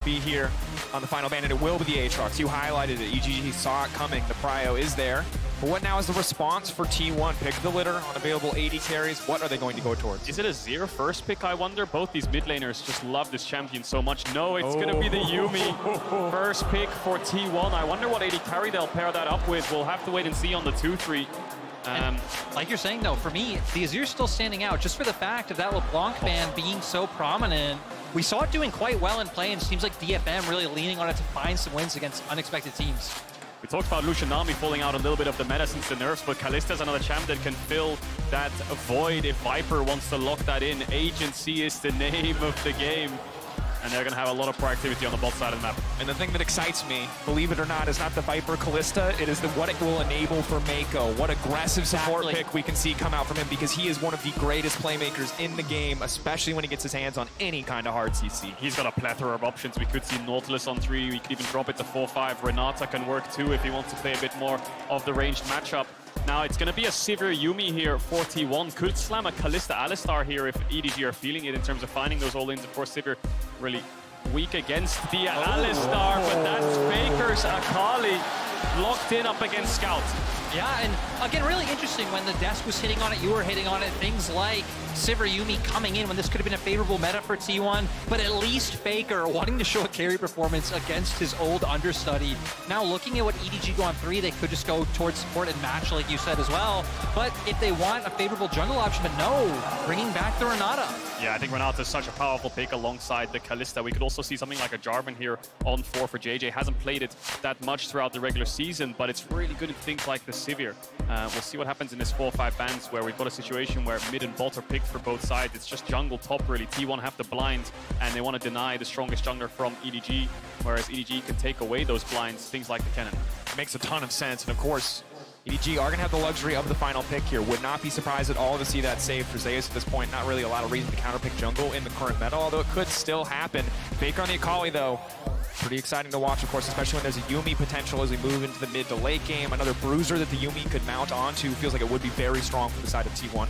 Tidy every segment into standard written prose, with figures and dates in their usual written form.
be here on the final ban, and it will be the Aatrox. You highlighted it. EDG saw it coming. The prio is there. But what now is the response for T1? Pick the litter on available AD carries. What are they going to go towards? Is it a Azir first pick, I wonder? Both these mid laners just love this champion so much. No, it's going to be the Yuumi first pick for T1. I wonder what AD carry they'll pair that up with. We'll have to wait and see on the 2-3. Like you're saying, though, for me, the Azir's still standing out just for the fact of that LeBlanc ban being so prominent. We saw it doing quite well in play, and it seems like DFM really leaning on it to find some wins against unexpected teams. We talked about Lucianami falling out a little bit of the meta since the nerfs, but Kalista's another champ that can fill that void if Viper wants to lock that in. Agency is the name of the game. And they're going to have a lot of proactivity on the bot side of the map. And the thing that excites me, believe it or not, is not the Viper Kalista. It is what it will enable for Meiko. What aggressive support pick we can see come out from him, because he is one of the greatest playmakers in the game, especially when he gets his hands on any kind of hard CC. He's got a plethora of options. We could see Nautilus on 3. We could even drop it to 4-5. Renata can work too if he wants to play a bit more of the ranged matchup. Now it's going to be a Sivir Yuumi here for T1. Could slam a Kalista Alistar here if EDG are feeling it in terms of finding those all-ins. Of course, Sivir really weak against the Alistar, but that's Faker's Akali locked in up against Scout. Yeah, and again, really interesting when the desk was hitting on it, you were hitting on it, things like Sivir Yuumi coming in when this could have been a favorable meta for T1, but at least Faker wanting to show a carry performance against his old understudy. Now looking at what EDG go on 3, they could just go towards support and match like you said as well, but if they want a favorable jungle option, but no, bringing back the Renata. Yeah, I think Renata is such a powerful pick alongside the Kalista. We could also see something like a Jarvan here on 4 for JJ. Hasn't played it that much throughout the regular season, but it's really good in things like the Sivir. We'll see what happens in this 4-5 bans where we've got a situation where mid and bot are picked for both sides. It's just jungle top really. T1 have the blind and they want to deny the strongest jungler from EDG, whereas EDG can take away those blinds, things like the cannon. Makes a ton of sense, and of course, EDG are going to have the luxury of the final pick here. Would not be surprised at all to see that save for Zeus at this point. Not really a lot of reason to counterpick jungle in the current meta, although it could still happen. Faker on the Akali, though, pretty exciting to watch, of course, especially when there's a Yuumi potential as we move into the mid to late game. Another bruiser that the Yuumi could mount onto. Feels like it would be very strong for the side of T1.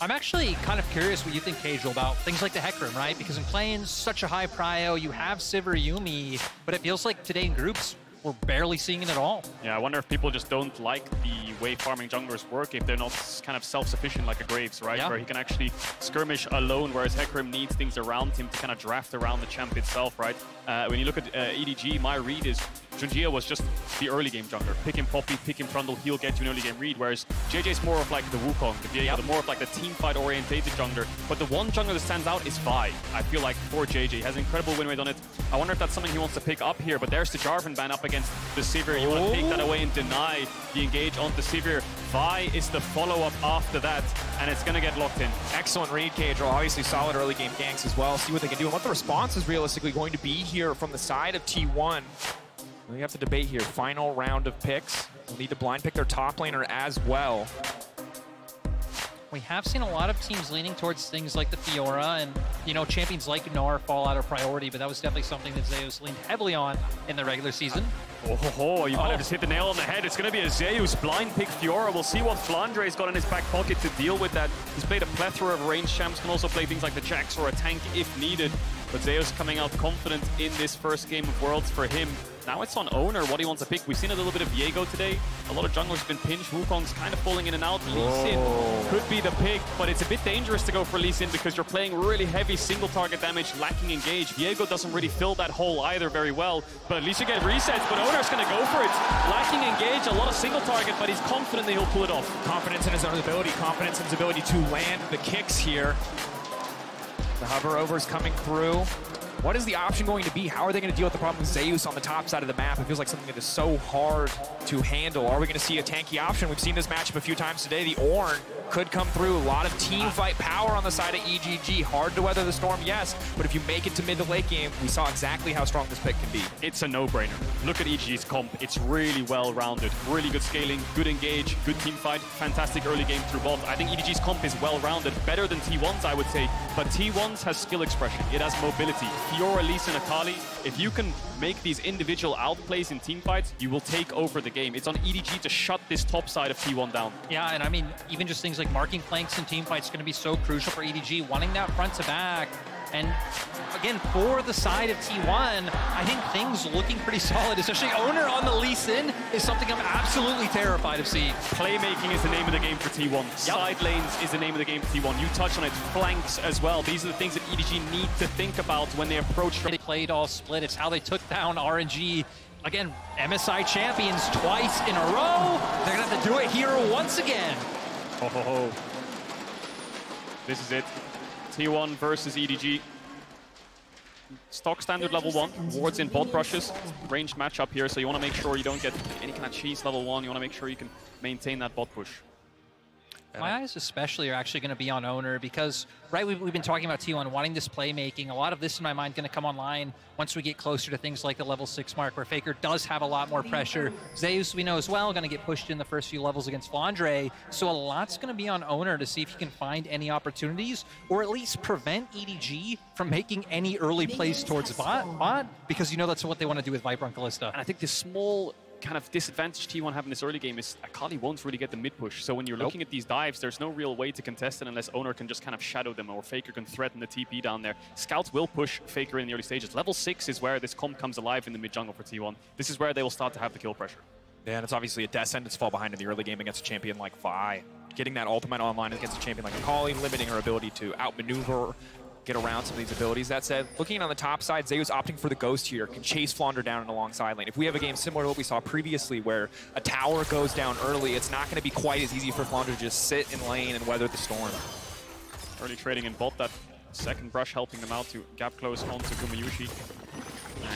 I'm actually kind of curious what you think, Caedrel, about things like the Hecarim, right? Because in playing such a high prio, you have Sivir Yuumi, but it feels like today in groups, we're barely seeing it at all. Yeah, I wonder if people just don't like the way farming junglers work, if they're not kind of self-sufficient like a Graves, right? Yeah. Where he can actually skirmish alone, whereas Hecarim needs things around him to kind of draft around the champ itself, right? When you look at EDG, my read is Junjia was just the early game jungler. Pick him Poppy, pick him Trundle, he'll get you an early game read, whereas JJ's more of like the Wukong, the Viego, more of like the team fight orientated jungler. But the one jungler that stands out is Vi, I feel like, for JJ. He has an incredible win rate on it. I wonder if that's something he wants to pick up here, but there's the Jarvan ban up against the Sivir. You want to take that away and deny the engage onto Sivir. Vi is the follow-up after that, and it's going to get locked in. Excellent read, Caedrel. Obviously solid early game ganks as well. See what they can do and what the response is realistically going to be here from the side of T1. We have to debate here. Final round of picks. We'll need to blind pick their top laner as well. We have seen a lot of teams leaning towards things like the Fiora, and, you know, champions like Oner fall out of priority, but that was definitely something that Zeus leaned heavily on in the regular season. You might have just hit the nail on the head. It's going to be a Zeus blind pick Fiora. We'll see what Flandre's got in his back pocket to deal with that. He's played a plethora of ranged champs, can also play things like the Jax or a tank if needed. But Zeus coming out confident in this first game of Worlds for him. Now it's on Oner, what he wants to pick. We've seen a little bit of Viego today. A lot of junglers have been pinched. Wukong's kind of falling in and out. Lee Sin could be the pick, but it's a bit dangerous to go for Lee Sin because you're playing really heavy single target damage, lacking engage. Viego doesn't really fill that hole either very well, but at least you get resets. But Oner's going to go for it. Lacking engage, a lot of single target, but he's confident that he'll pull it off. Confidence in his own ability, confidence in his ability to land the kicks here. The hover overs coming through. What is the option going to be? How are they going to deal with the problem with Zeus on the top side of the map? It feels like something that is so hard to handle. Are we going to see a tanky option? We've seen this matchup a few times today. The Ornn could come through. A lot of team fight power on the side of EDG. Hard to weather the storm, yes, but if you make it to mid to late game, we saw exactly how strong this pick can be. It's a no-brainer. Look at EDG's comp. It's really well-rounded. Really good scaling, good engage, good team fight, fantastic early game through bot. I think EDG's comp is well-rounded, better than T1's, I would say, but T1's has skill expression. It has mobility. Fiora, Lee Sin, Akali, if you can make these individual outplays in team fights, you will take over the game. It's on EDG to shut this top side of T1 down. Yeah, and I mean, even just things like marking flanks in team fights is going to be so crucial for EDG, wanting that front to back. And again, for the side of T1, I think things looking pretty solid, especially Oner on the lease in is something I'm absolutely terrified of seeing. Playmaking is the name of the game for T1. Yep. Side lanes is the name of the game for T1. You touched on it, flanks as well. These are the things that EDG need to think about when they approach. They played all split. It's how they took down RNG. Again, MSI champions twice in a row. They're gonna have to do it here once again. Ho, ho, ho. This is it. T1 versus EDG. Stock standard level 1. Wards in bot brushes. Ranged matchup here, so you want to make sure you don't get any kind of cheese level 1. You want to make sure you can maintain that bot push. My eyes especially are actually going to be on Oner because, right, we've been talking about T1 wanting this playmaking. A lot of this in my mind going to come online once we get closer to things like the level 6 mark where Faker does have a lot more pressure. Zeus, we know as well, going to get pushed in the first few levels against Flandre. So a lot's going to be on Oner to see if he can find any opportunities or at least prevent EDG from making any early plays towards bot because you know that's what they want to do with Viper on Kalista. And I think the small kind of disadvantage T1 have in this early game is Akali won't really get the mid push. So when you're looking at these dives, there's no real way to contest it unless Oner can just kind of shadow them or Faker can threaten the TP down there. Scouts will push Faker in the early stages. Level 6 is where this comp comes alive in the mid jungle for T1. This is where they will start to have the kill pressure. Yeah, and it's obviously a death sentence to fall behind in the early game against a champion like Vi. Getting that ultimate online against a champion like Akali, limiting her ability to outmaneuver, get around some of these abilities. That said, looking on the top side, Zeus opting for the Ghost here can chase Flandre down in a long side lane. If we have a game similar to what we saw previously where a tower goes down early, it's not going to be quite as easy for Flandre to just sit in lane and weather the storm. Early trading in bot, that second brush helping them out to gap close onto Gumayusi.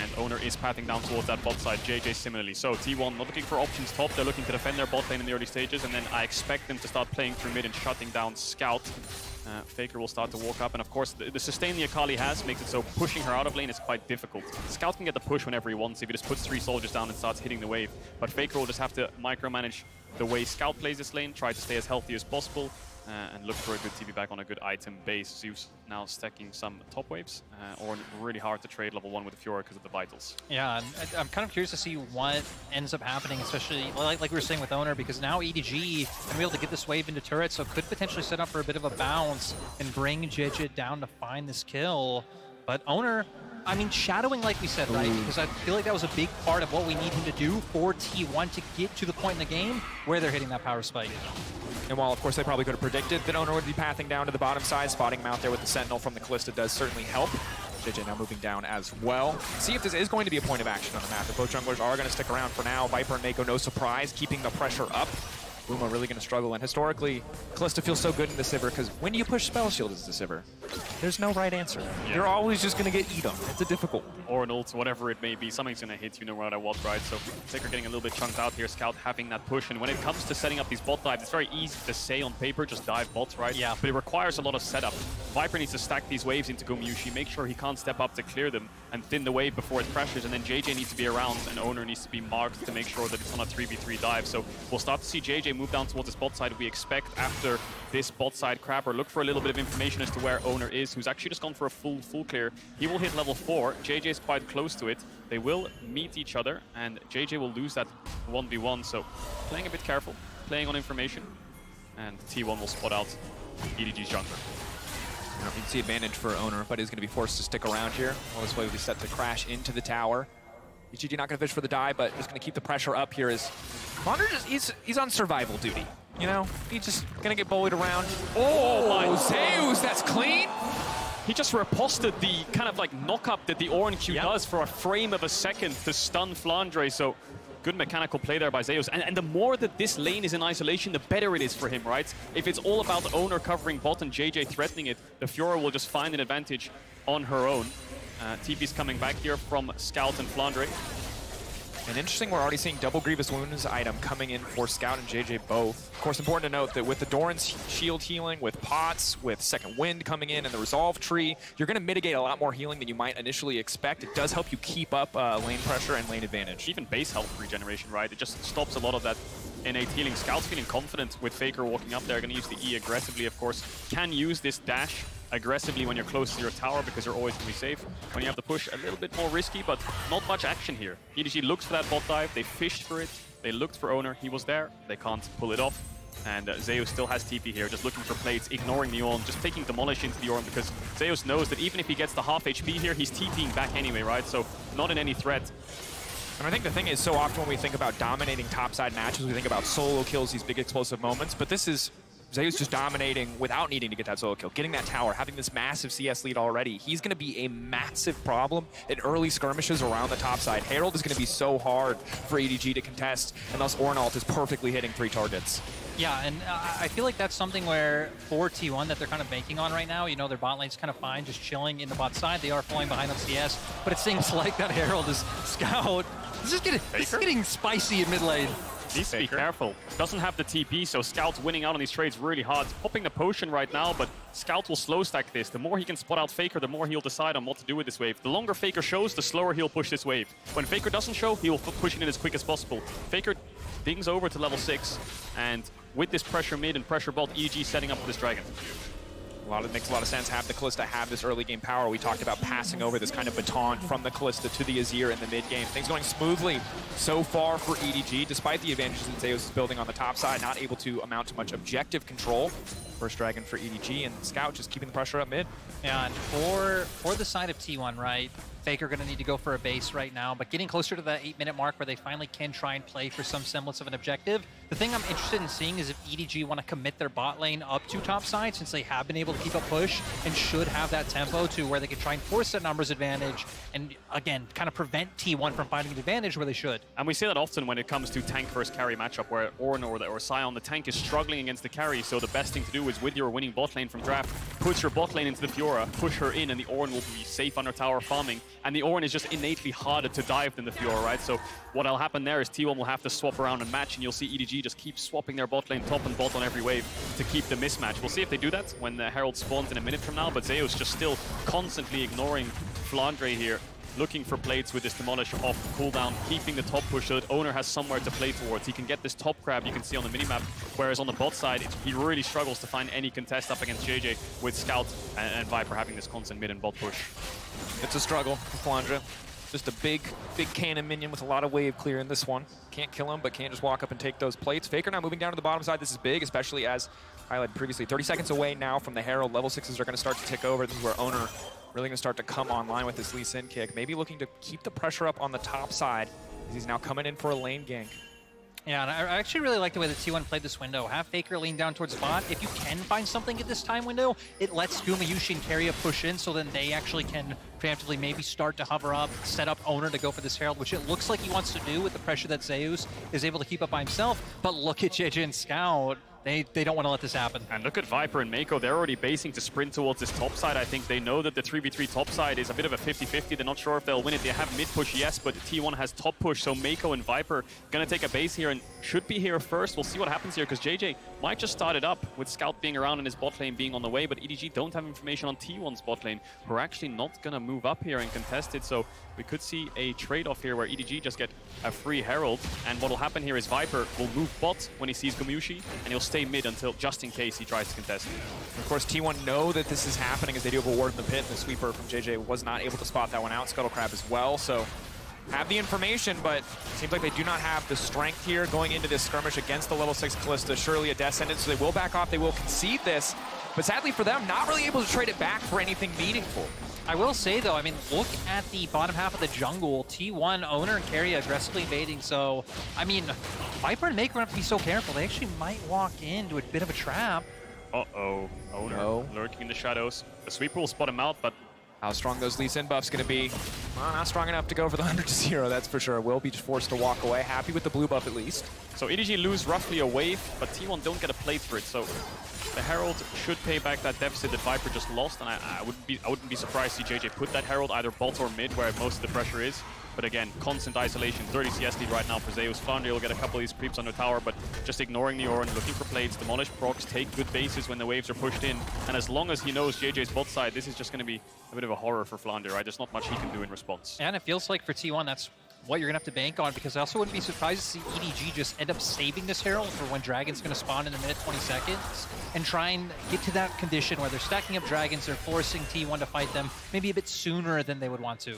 And Oner is pathing down towards that bot side, JJ similarly. So T1 not looking for options top, they're looking to defend their bot lane in the early stages, and then I expect them to start playing through mid and shutting down Scout. Faker will start to walk up, and of course the sustain the Akali has makes it so pushing her out of lane is quite difficult. Scout can get the push whenever he wants if he just puts 3 soldiers down and starts hitting the wave, but Faker will just have to micromanage the way Scout plays this lane, try to stay as healthy as possible, and look for a good TP back on a good item base. Zeus now stacking some top waves, or really hard to trade level 1 with the Fiora because of the vitals. Yeah, I'm kind of curious to see what ends up happening, especially like we were saying with Oner, because now EDG can be able to get this wave into turret, so could potentially set up for a bit of a bounce and bring JJ down to find this kill. But Oner, I mean, shadowing like we said, right? Because I feel like that was a big part of what we need him to do for T1 to get to the point in the game where they're hitting that power spike. And while, of course, they probably could have predicted that Oner would be pathing down to the bottom side, spotting him out there with the Sentinel from the Kalista does certainly help. JJ now moving down as well. See if this is going to be a point of action on the map. If both junglers are going to stick around for now. Viper and Meiko, no surprise, keeping the pressure up. Uma really going to struggle, and historically, Kalista feels so good in the Sivir because when you push Spell Shield as the Sivir, there's no right answer. Yeah. You're always just going to get eaten. It's a difficult one. Or an ult, whatever it may be, something's going to hit you no matter what, right? So Faker getting a little bit chunked out here, Scout having that push, and when it comes to setting up these bot dives, it's very easy to say on paper, just dive bots, right? Yeah. But it requires a lot of setup. Viper needs to stack these waves into Gumayusi, make sure he can't step up to clear them, and thin the wave before it pressures, and then JJ needs to be around, and Oner needs to be marked to make sure that it's on a 3v3 dive. So we'll start to see JJ move down towards this bot side we expect after this bot side crab, or look for a little bit of information as to where Oner is, who's actually just gone for a full clear. He will hit level 4, JJ is quite close to it. They will meet each other, and JJ will lose that 1v1, so playing a bit careful, playing on information, and T1 will spot out EDG's jungler. You can see advantage for Oner, but he's going to be forced to stick around here. Well, this way will be set to crash into the tower. EDG not going to fish for the die, but just going to keep the pressure up here as Oner he's on survival duty. You know, he's just going to get bullied around. Oh, my Zeus, that's clean. He just riposted the kind of like knock-up that the Ornn Q does for a frame of a second to stun Flandre, so good mechanical play there by Zeus. And the more that this lane is in isolation, the better it is for him, right? If it's all about Oner covering bot and JJ threatening it, the Fiora will just find an advantage on her own. TP's coming back here from Scout and Flandre. And interesting, we're already seeing double Grievous Wounds item coming in for Scout and JJ both. Of course, important to note that with the Doran's shield healing, with pots, with Second Wind coming in, and the Resolve tree, you're going to mitigate a lot more healing than you might initially expect. It does help you keep up lane pressure and lane advantage. Even base health regeneration, right? It just stops a lot of that innate healing. Scout's feeling confident with Faker walking up there. Going to use the E aggressively, of course. Can use this dash aggressively when you're close to your tower because you're always going to be safe. When you have the push, a little bit more risky, but not much action here. EDG looks for that bot dive. They fished for it. They looked for Oner. He was there. They can't pull it off. And Zeus still has TP here, just looking for plates, ignoring the Ornn, just taking Demolish into the Ornn because Zeus knows that even if he gets the half HP here, he's TPing back anyway, right? So not in any threat. And I think the thing is, so often when we think about dominating topside matches, we think about solo kills, these big explosive moments, but this is Zeus just dominating without needing to get that solo kill, getting that tower, having this massive CS lead already. He's going to be a massive problem in early skirmishes around the top side. Herald is going to be so hard for EDG to contest, and thus Ornn ult is perfectly hitting 3 targets. Yeah, and I feel like that's something where for T1 that they're kind of banking on right now. You know, their bot lane's kind of fine, just chilling in the bot side. They are falling behind on CS, but it seems like that Herald is Scout. This is getting spicy in mid lane. Needs to be careful. Doesn't have the TP, so Scout's winning out on these trades really hard. He's popping the potion right now, but Scout will slow stack this. The more he can spot out Faker, the more he'll decide on what to do with this wave. The longer Faker shows, the slower he'll push this wave. When Faker doesn't show, he'll push it in as quick as possible. Faker dings over to level 6, and with this pressure mid and pressure bot, EDG setting up for this dragon. It makes a lot of sense. Have the Kalista have this early game power. We talked about passing over this kind of baton from the Kalista to the Azir in the mid game. Things going smoothly so far for EDG, despite the advantages that Zeus is building on the top side, not able to amount to much objective control. First dragon for EDG, and Scout just keeping the pressure up mid. Yeah, and for the side of T1, right, Faker going to need to go for a base right now, but getting closer to that 8-minute mark where they finally can try and play for some semblance of an objective. The thing I'm interested in seeing is if EDG want to commit their bot lane up to top side, since they have been able to keep a push and should have that tempo to where they can try and force that numbers advantage and, again, kind of prevent T1 from finding an advantage where they should. And we see that often when it comes to tank versus carry matchup where Ornn or Sion, the tank, is struggling against the carry, so the best thing to do is with your winning bot lane from draft, put your bot lane into the Fiora, push her in, and the Ornn will be safe under tower farming. And the Ornn is just innately harder to dive than the Fiora, right? So what'll happen there is T1 will have to swap around and match, and you'll see EDG just keep swapping their bot lane top and bot on every wave to keep the mismatch. We'll see if they do that when the Herald spawns in a minute from now, but Zeus just still constantly ignoring Flandre here, looking for plates with this Demolish off cooldown, keeping the top push so that Oner has somewhere to play towards. He can get this top grab you can see on the minimap, whereas on the bot side, he really struggles to find any contest up against JJ with Scout and Viper having this constant mid and bot push. It's a struggle for Flandre. Just a big cannon minion with a lot of wave clear in this one. Can't kill him, but can just walk up and take those plates. Faker now moving down to the bottom side. This is big, especially as highlighted previously. 30 seconds away now from the Herald. Level 6s are going to start to tick over. This is where Oner really going to start to come online with this Lee Sin kick. Maybe looking to keep the pressure up on the top side as he's now coming in for a lane gank. Yeah, and I actually really like the way that T1 played this window. Have Faker lean down towards bot. If you can find something at this time window, it lets Gumayusi and Keria push in, so then they actually can preemptively maybe start to hover up, set up Oner to go for this Herald, which it looks like he wants to do with the pressure that Zeus is able to keep up by himself. But look at JJ and Scout. They don't want to let this happen. And look at Viper and Meiko. They're already basing to sprint towards this top side. I think they know that the 3v3 top side is a bit of a 50-50. They're not sure if they'll win it. They have mid push, yes, but T1 has top push. So Meiko and Viper going to take a base here and should be here first. We'll see what happens here because JJ might just start it up with Scout being around and his bot lane being on the way. But EDG don't have information on T1's bot lane. We're actually not going to move up here and contest it. So we could see a trade-off here where EDG just get a free Herald. And what will happen here is Viper will move bot when he sees Gumayusi, and he'll stay mid until just in case he tries to contest it. Of course, T1 know that this is happening as they do have a ward in the pit. The sweeper from JJ was not able to spot that one out. Scuttle Crab as well, so have the information, but seems like they do not have the strength here going into this skirmish against the level 6 Kalista. Surely a death sentence, so they will back off. They will concede this, but sadly for them, not really able to trade it back for anything meaningful. I will say, though, I mean, look at the bottom half of the jungle. T1, Oner, and Keria aggressively invading. So, I mean, Viper and Meiko have to be so careful. They actually might walk into a bit of a trap. Uh-oh. Oner lurking in the shadows. The sweeper will spot him out, but how strong those Lee Sin buffs going to be? Well, not strong enough to go for the 100-0, that's for sure. Will be forced to walk away. Happy with the blue buff, at least. So EDG lose roughly a wave, but T1 don't get a plate for it. So the Herald should pay back that deficit that Viper just lost, and I wouldn't be surprised to see JJ put that Herald either bot or mid, where most of the pressure is. But again, constant isolation, 30 CS lead right now for Zeus. Flandre will get a couple of these creeps on the tower, but just ignoring the Ornn, looking for plates. Demolish procs, take good bases when the waves are pushed in. And as long as he knows JJ's bot side, this is just going to be a bit of a horror for Flandre, right? There's not much he can do in response. And it feels like for T1, that's what you're going to have to bank on, because I also wouldn't be surprised to see EDG just end up saving this Herald for when Dragon's going to spawn in a minute, 20 seconds, and try and get to that condition where they're stacking up Dragons, they're forcing T1 to fight them maybe a bit sooner than they would want to.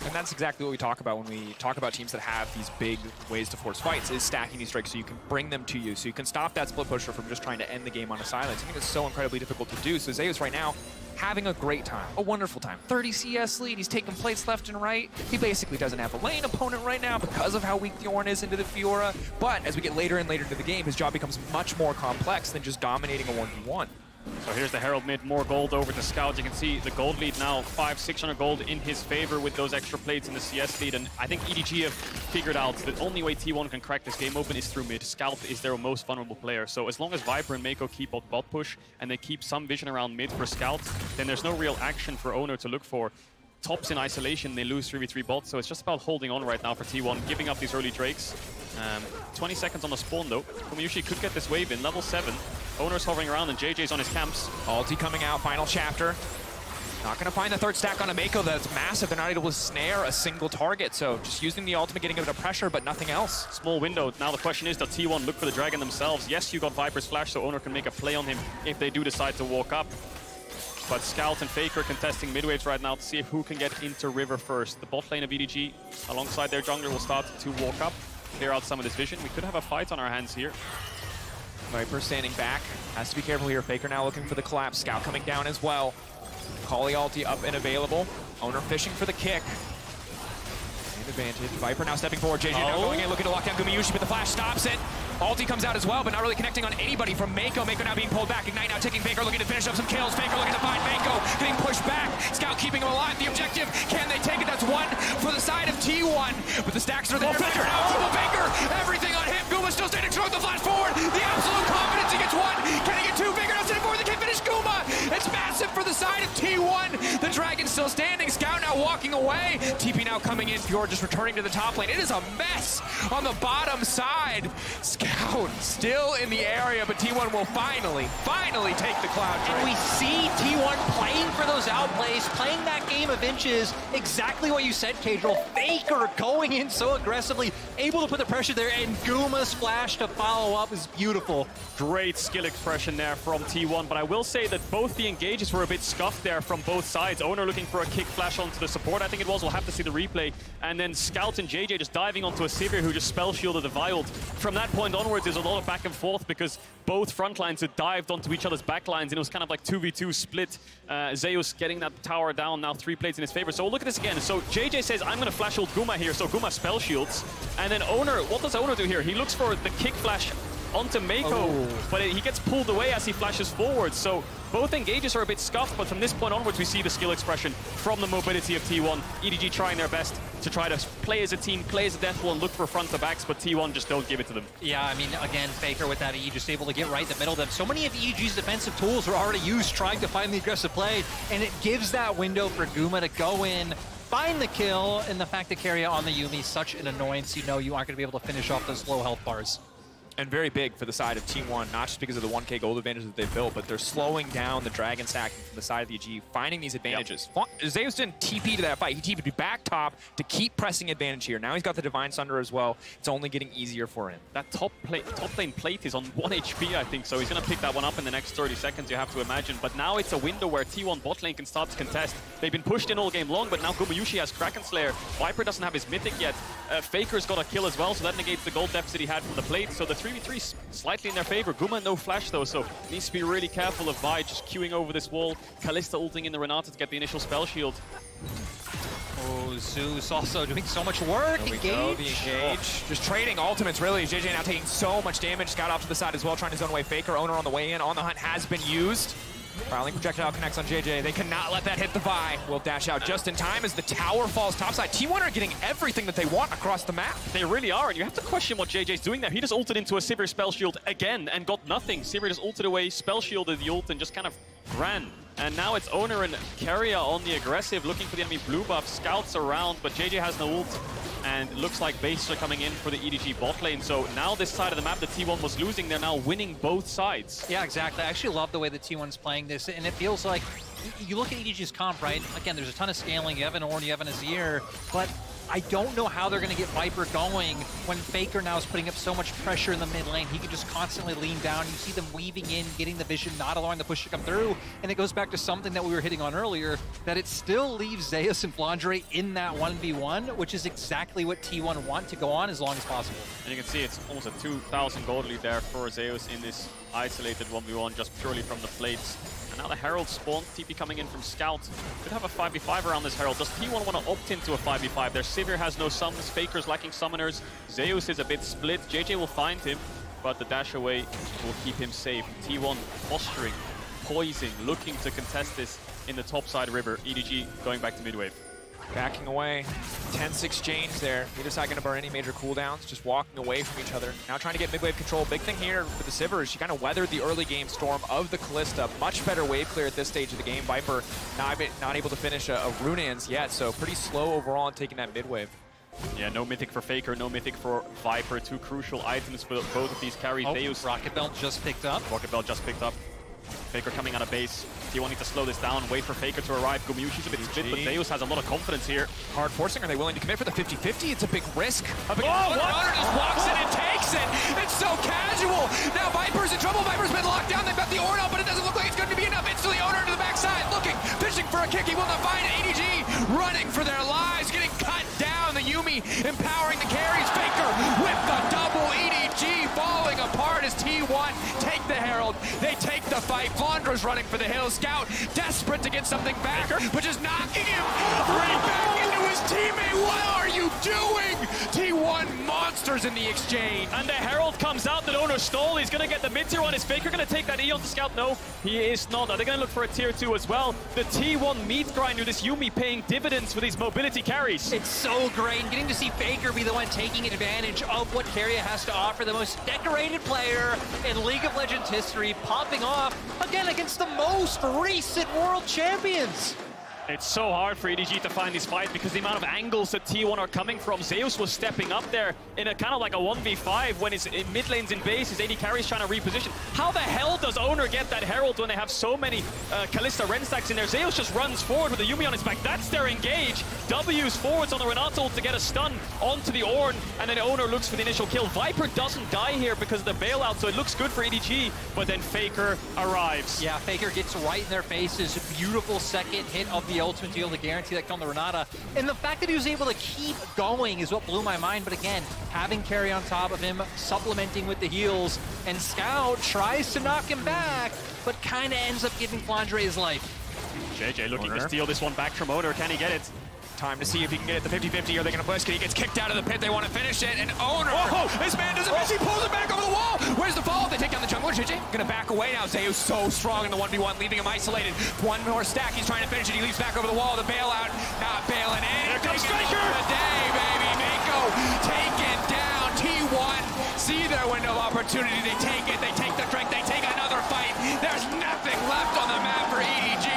And that's exactly what we talk about when we talk about teams that have these big ways to force fights, is stacking these strikes so you can bring them to you, so you can stop that split pusher from just trying to end the game on a silence. I think it's so incredibly difficult to do. So Zeus right now, having a great time, a wonderful time. 30 CS lead, he's taking plates left and right. He basically doesn't have a lane opponent right now because of how weak the Ornn is into the Fiora. But as we get later and later into the game, his job becomes much more complex than just dominating a 1v1. So here's the Herald mid, more gold over to Scout. You can see the gold lead now, 500-600 gold in his favor with those extra plates in the CS lead. And I think EDG have figured out the only way T1 can crack this game open is through mid. Scout is their most vulnerable player. So as long as Viper and Meiko keep up bot push and they keep some vision around mid for Scout, then there's no real action for Oner to look for. Tops in isolation, they lose 3v3 bots, so it's just about holding on right now for T1, giving up these early Drakes. 20 seconds on the spawn though. Gumayusi could get this wave in, level 7. Oner's hovering around and JJ's on his camps. Ulti coming out, final chapter. Not gonna find the third stack on a Meiko that's massive. They're not able to snare a single target, so just using the ultimate, getting a bit of pressure, but nothing else. Small window. Now the question is, does T1 look for the dragon themselves? Yes, you got Viper's flash, so Oner can make a play on him if they do decide to walk up. But Scout and Faker contesting mid waves right now to see who can get into river first. The bot lane of EDG alongside their jungler will start to walk up, clear out some of this vision. We could have a fight on our hands here. Viper standing back. Has to be careful here. Faker now looking for the collapse. Scout coming down as well. Kali ulti up and available. Oner fishing for the kick. Advantage. Viper now stepping forward. JJ now going in, looking to lock down Gumayusi, but the flash stops it. Ulti comes out as well, but not really connecting on anybody from Meiko. Meiko now being pulled back. Ignite now taking Faker, looking to finish up some kills. Faker looking to find Meiko, getting pushed back. Scout keeping him alive. The objective, can they take it? That's one for the side of T1, but the stacks are there. Faker now, double Faker. Everything on him. Guma still standing strong. The flash forward. The absolute confidence. He gets one. Can he get two? Faker now sitting forward. They can't finish Guma. It's massive for the side of T1. The Dragon still standing. Scout now walking away. TP now coming in. Fiora just returning to the top lane. It is a mess on the bottom side. Scout still in the area, but T1 will finally take the Cloud Drake. And we see T1 playing for those outplays, playing that game of inches. Exactly what you said, Caedrel. Faker going in so aggressively, able to put the pressure there, and Guma's flash to follow up is beautiful. Great skill expression there from T1, but I will say that both the engages were a bit scuffed there from both sides. Oner looking for a kick flash onto the support, I think it was. We'll have to see the replay. And then Scout and JJ just diving onto a Sivir who just spell shielded the Violed. From that point onwards, there's a lot of back and forth because both front lines had dived onto each other's back lines, and it was kind of like 2v2 split. Zeus getting that tower down, now 3 plates in his favor. So we'll look at this again. So JJ says, I'm going to flash ult Guma here, so Guma spell shields. And then Oner, what does Oner do here? He looks for the kick flash onto Meiko, but he gets pulled away as he flashes forward. So both engages are a bit scuffed, but from this point onwards, we see the skill expression from the mobility of T1. EDG trying their best to try to play as a team, play as a death wall, and look for front to backs, but T1 just don't give it to them. Yeah, I mean, again, Faker with that E just able to get right in the middle of them. So many of EDG's defensive tools were already used trying to find the aggressive play, and it gives that window for Guma to go in, find the kill, and the fact that Keria on the Yuumi, such an annoyance. You know you aren't going to be able to finish off those low health bars. And very big for the side of T1, not just because of the 1k gold advantage that they've built, but they're slowing down the Dragon stacking from the side of the EG, finding these advantages. Yep. Zeus didn't TP to that fight. He TP'd back top to keep pressing advantage here. Now he's got the Divine Sunder as well. It's only getting easier for him. That top lane plate is on 1 HP, I think, so he's going to pick that one up in the next 30 seconds, you have to imagine. But now it's a window where T1 bot lane can start to contest. They've been pushed in all game long, but now Gumayusi has Kraken Slayer. Viper doesn't have his Mythic yet. Faker's got a kill as well, so that negates the gold deficit he had from the plate. So the 3v3 slightly in their favor. Guma no flash though, so needs to be really careful of Vi just queuing over this wall. Kalista ulting in the Renata to get the initial spell shield. Oh, Zeus also doing so much work. Engage. Just trading ultimates, really. JJ now taking so much damage. Scout off to the side as well, trying to zone away Faker. Oner on the way in. On the hunt has been used. Prowling projectile connects on JJ. They cannot let that hit the Vi. Will dash out just in time as the tower falls topside. T1 are getting everything that they want across the map. They really are, and you have to question what JJ's doing there. He just ulted into a Sivir spell shield again and got nothing. Sivir just ulted away, spell shielded the ult, and just kind of ran. And now it's Oner and Keria on the aggressive, looking for the enemy blue buff. Scouts around, but JJ has no ult. And it looks like bases are coming in for the EDG bot lane. So now this side of the map that T1 was losing, they're now winning both sides. Yeah, exactly. I actually love the way that T1's playing this, and it feels like you look at EDG's comp, right? Again, there's a ton of scaling. You have an Ornn, you have an Azir, but I don't know how they're going to get Viper going when Faker now is putting up so much pressure in the mid lane. He can just constantly lean down. You see them weaving in, getting the vision, not allowing the push to come through. And it goes back to something that we were hitting on earlier, that it still leaves Zeus and Flandre in that 1v1, which is exactly what T1 want to go on as long as possible. And you can see it's almost a 2,000 gold lead there for Zeus in this isolated 1v1 just purely from the plates. And now the Herald spawn, TP coming in from Scout. Could have a 5v5 around this Herald. Does T1 want to opt into a 5v5? Their Sivir has no summons, Faker's lacking summoners. Zeus is a bit split. JJ will find him, but the dash away will keep him safe. T1 posturing, poising, looking to contest this in the topside river. EDG going back to midwave. Backing away, tense exchange there. Neither side going to burn any major cooldowns, just walking away from each other. Now trying to get mid-wave control. Big thing here for the Sivir is she kind of weathered the early game storm of the Kalista. Much better wave clear at this stage of the game. Viper not able to finish a Runaan's yet, so pretty slow overall in taking that mid-wave. Yeah, no Mythic for Faker, no Mythic for Viper. Two crucial items for both of these carries. Zeus. Rocket Belt just picked up. Rocket Belt just picked up. Faker coming out of base. T1 need to slow this down, wait for Faker to arrive. Gumayusi's a bit split, but Zeus has a lot of confidence here. Hard forcing, are they willing to commit for the 50-50? It's a big risk. Oh, Oner just walks in and takes it. It's so casual. Now Viper's in trouble. Viper's been locked down. They've got the Ornn out, but it doesn't look like it's going to be enough. Instantly Oner to the backside, looking, fishing for a kick. He will not find it. EDG running for their lives, getting cut down. The Yuumi empowering the carries. Faker with the double. EDG falling apart as T1 take the Herald. They take the fight. Flandre's running for the hill. Scout desperate to get something back, but just knocking him right back into his teammate. What are you doing? T1 monsters in the exchange. And the Herald comes out that Oner stole. He's going to get the mid-tier one. Is Faker going to take that E on the Scout? No, he is not. Are they going to look for a tier 2 as well? The T1 meat grinder, this Yuumi paying dividends for these mobility carries. It's so great. Getting to see Faker be the one taking advantage of what Keria has to offer. The most decorated player in League of Legends history, popping off again against the most recent world champions. It's so hard for EDG to find this fight because the amount of angles that T1 are coming from. Zeus was stepping up there in a kind of like a 1v5 when his mid lane's in base, his AD carry's trying to reposition. How the hell does Oner get that Herald when they have so many Kalista Ren stacks in there? Zeus just runs forward with the Yuumi on his back. That's their engage. W's forwards on the Renata ult to get a stun onto the Ornn, and then Oner looks for the initial kill. Viper doesn't die here because of the bailout, so it looks good for EDG, but then Faker arrives. Yeah, Faker gets right in their faces. Beautiful second hit of the ultimate deal to guarantee that kill on the Renata. And the fact that he was able to keep going is what blew my mind. But again, having Keria on top of him, supplementing with the heals, and Scout tries to knock him back, but kind of ends up giving Flandre his life. JJ looking to steal this one back from Oner. Can he get it? Time to see if he can get it the 50-50. Are they going to push? He gets kicked out of the pit. They want to finish it. And Oner, this man doesn't miss. He pulls it back over the wall. Where's the fall? They take down the jungler. JJ going to back away now. Zeus so strong in the 1v1, leaving him isolated. One more stack. He's trying to finish it. He leaps back over the wall. The bailout, not bailing in. Here comes Striker. The day, baby. Meiko taken down. T1 see their window of opportunity. They take it. They take the drink. They take another fight. There's nothing left on the map for EDG.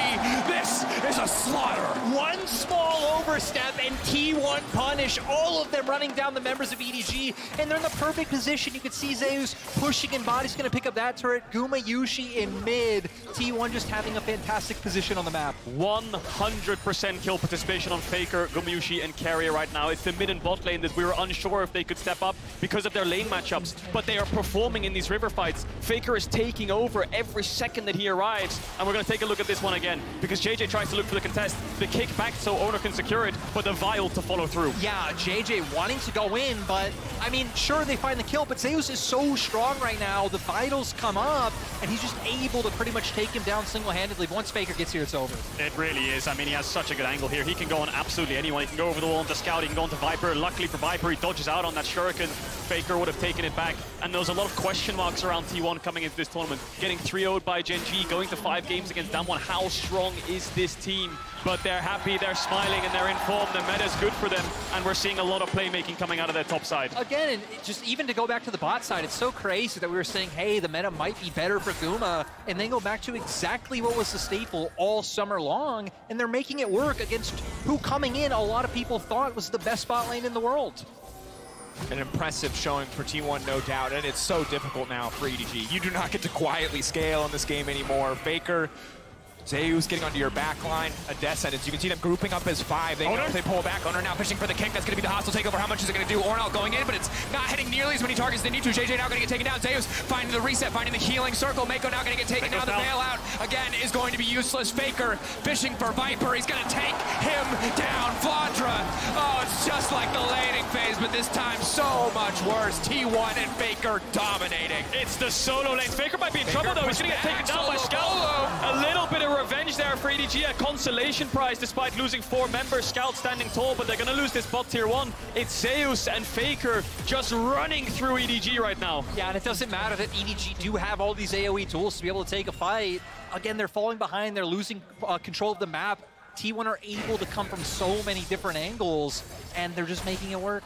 This is a slaughter. One small overstep and T1 punish all of them running down the members of EDG, and they're in the perfect position. You can see Zeus pushing in bodies, going to pick up that turret. Gumayusi in mid. T1 just having a fantastic position on the map. 100% kill participation on Faker, Gumayusi, and Keria right now. It's the mid and bot lane that we were unsure if they could step up because of their lane matchups, but they are performing in these river fights. Faker is taking over every second that he arrives, and we're going to take a look at this one again because JJ tries to look for the contest, the kick back so Oner can secure it, but the vial to follow through. Yeah, JJ wanting to go in, but I mean, sure, they find the kill, but Zeus is so strong right now. The vitals come up, and he's just able to pretty much take him down single-handedly. Once Faker gets here, it's over. It really is. I mean, he has such a good angle here. He can go on absolutely anyone. He can go over the wall into Scout. He can go into Viper. Luckily for Viper, he dodges out on that Shuriken. Faker would have taken it back, and there was a lot of question marks around T1 coming into this tournament. Getting 3-0'd by Genji, going to 5 games against Damwon. How strong is this team? But they're happy, they're smiling, and they're informed. The meta's good for them, and we're seeing a lot of playmaking coming out of their top side. Again, and just even to go back to the bot side, it's so crazy that we were saying, hey, the meta might be better for Guma, and then go back to exactly what was the staple all summer long, and they're making it work against who coming in a lot of people thought was the best bot lane in the world. An impressive showing for T1, no doubt, and it's so difficult now for EDG. You do not get to quietly scale in this game anymore. Faker Zeus getting onto your back line, a Descendants. You can see them grouping up as 5. They know if they pull back. Oner now pushing for the kick. That's going to be the hostile takeover. How much is it going to do? Ornn going in, but it's not hitting nearly as many targets as they need to. JJ now going to get taken down. Zeus finding the reset, finding the healing circle. Meiko now going to get taken down. The bailout, again, is going to be useless. Faker fishing for Viper. He's going to take him down. Flandre. Oh, it's just like the laning phase, but this time so much worse. T1 and Faker dominating. It's the solo lane. Faker might be in trouble, though. He's going to get taken down by Scout. A little bit of revenge there for EDG, a consolation prize despite losing 4 members. Scout standing tall, but they're going to lose this bot tier 1. It's Zeus and Faker just running through EDG right now. Yeah, and it doesn't matter that EDG do have all these AoE tools to be able to take a fight. Again, they're falling behind. They're losing control of the map. T1 are able to come from so many different angles, and they're just making it work.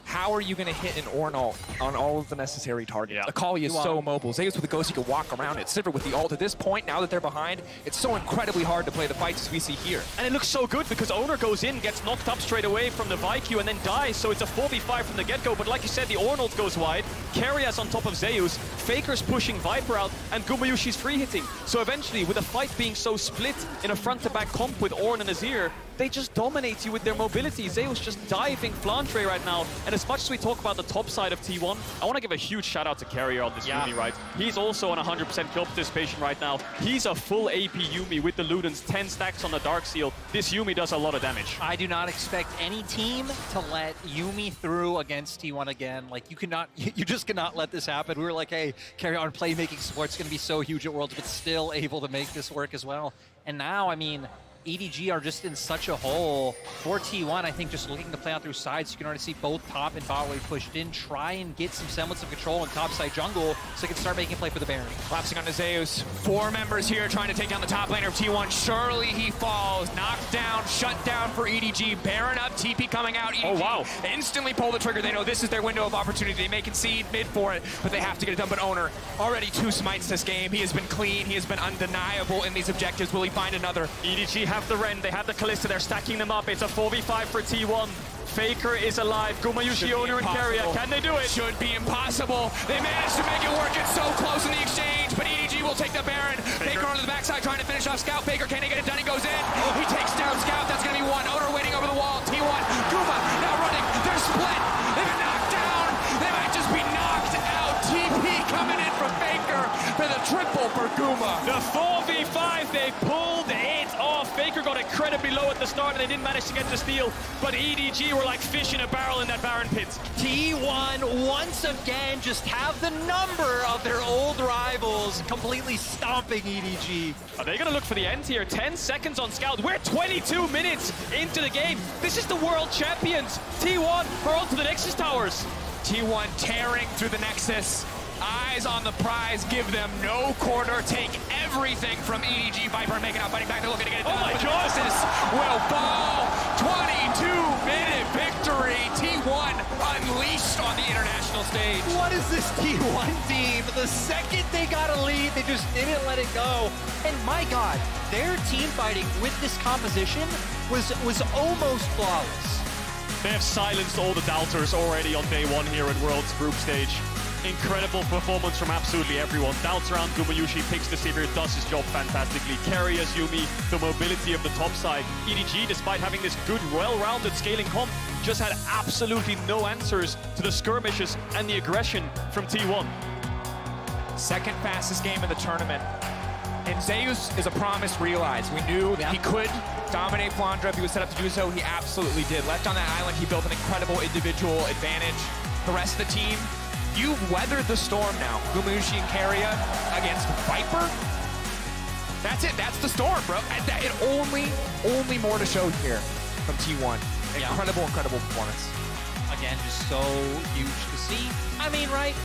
How are you going to hit an Ornn ult on all of the necessary targets? Yeah. Akali is so mobile. Zeus with the ghost, he can walk around it. Sivir with the ult. At this point, now that they're behind, it's so incredibly hard to play the fights as we see here. And it looks so good because Oner goes in, gets knocked up straight away from the Viku and then dies, so it's a 4v5 from the get-go. But like you said, the Ornn ult goes wide. Keria's on top of Zeus. Faker's pushing Viper out, and Gumayusi's free-hitting. So eventually, with the fight being so split in a front-to-back comp with Ornn and Azir, they just dominate you with their mobility. Zeus just diving Flandre right now. And as much as we talk about the top side of T1, I want to give a huge shout out to Keria on this Yuumi, right? He's also on 100% kill participation right now. He's a full AP Yuumi with the Ludens, 10 stacks on the Dark Seal. This Yuumi does a lot of damage. I do not expect any team to let Yuumi through against T1 again. Like, you just cannot let this happen. We were like, hey, Keria on playmaking support's going to be so huge at Worlds, but still able to make this work as well. And now, I mean, EDG are just in such a hole. For T1, I think just looking to play out through sides, you can already see both top and bot wave pushed in, try and get some semblance of control in top side jungle so they can start making play for the Baron. Collapsing onto Zeus. 4 members here trying to take down the top laner of T1. Surely he falls. Knocked down, shut down for EDG. Baron up, TP coming out. EDG instantly pull the trigger. They know this is their window of opportunity. They may concede mid for it, but they have to get it done. But Oner, already 2 smites this game. He has been clean. He has been undeniable in these objectives. Will he find another? EDG have the Ren, they have the Kalista, they're stacking them up. It's a 4v5 for T1. Faker is alive. Gumayusi, Oner, and Keria. Can they do it? Should be impossible. They managed to make it work. It's so close in the exchange, but EDG will take the Baron. Faker onto the backside trying to finish off Scout. Faker, can he get it done? He goes in. He takes down Scout. That's going to be 1. Oner waiting over the wall. T1. Guma now running. They're split. They've been knocked down. They might just be knocked out. TP coming in from Faker for the triple for Guma. The 4v5, they pulled it off. Faker got incredibly low at the start and they didn't manage to get the steal, but EDG were like fish in a barrel in that Baron pit. T1 once again just have the number of their old rivals, completely stomping EDG. Are they gonna look for the end here? 10 seconds on Scout. We're 22 minutes into the game. This is the world champions. T1 are on to the Nexus towers. T1 tearing through the Nexus. Eyes on the prize, give them no quarter, take everything from EDG. Viper making out, fighting back, they're looking to get it done. Oh my God! This will fall. 22-minute victory. T1 unleashed on the international stage. What is this T1 team? The second they got a lead, they just didn't let it go. And my God, their team fighting with this composition was almost flawless. They have silenced all the doubters already on day 1 here at Worlds group stage. Incredible performance from absolutely everyone. Doubts around Gumayusi, picks the Sivir, does his job fantastically. Keria's Yuumi, the mobility of the top side. EDG, despite having this good, well-rounded scaling comp, just had absolutely no answers to the skirmishes and the aggression from T1. Second fastest game in the tournament. And Zeus is a promise realized. We knew that he could dominate Flandre if he was set up to do so. He absolutely did. Left on that island, he built an incredible individual advantage. The rest of the team, you've weathered the storm now. Gumayusi and Keria against Viper. That's it. That's the storm, bro. And only more to show here from T1. Incredible, incredible performance. Again, just so huge to see. I mean, right?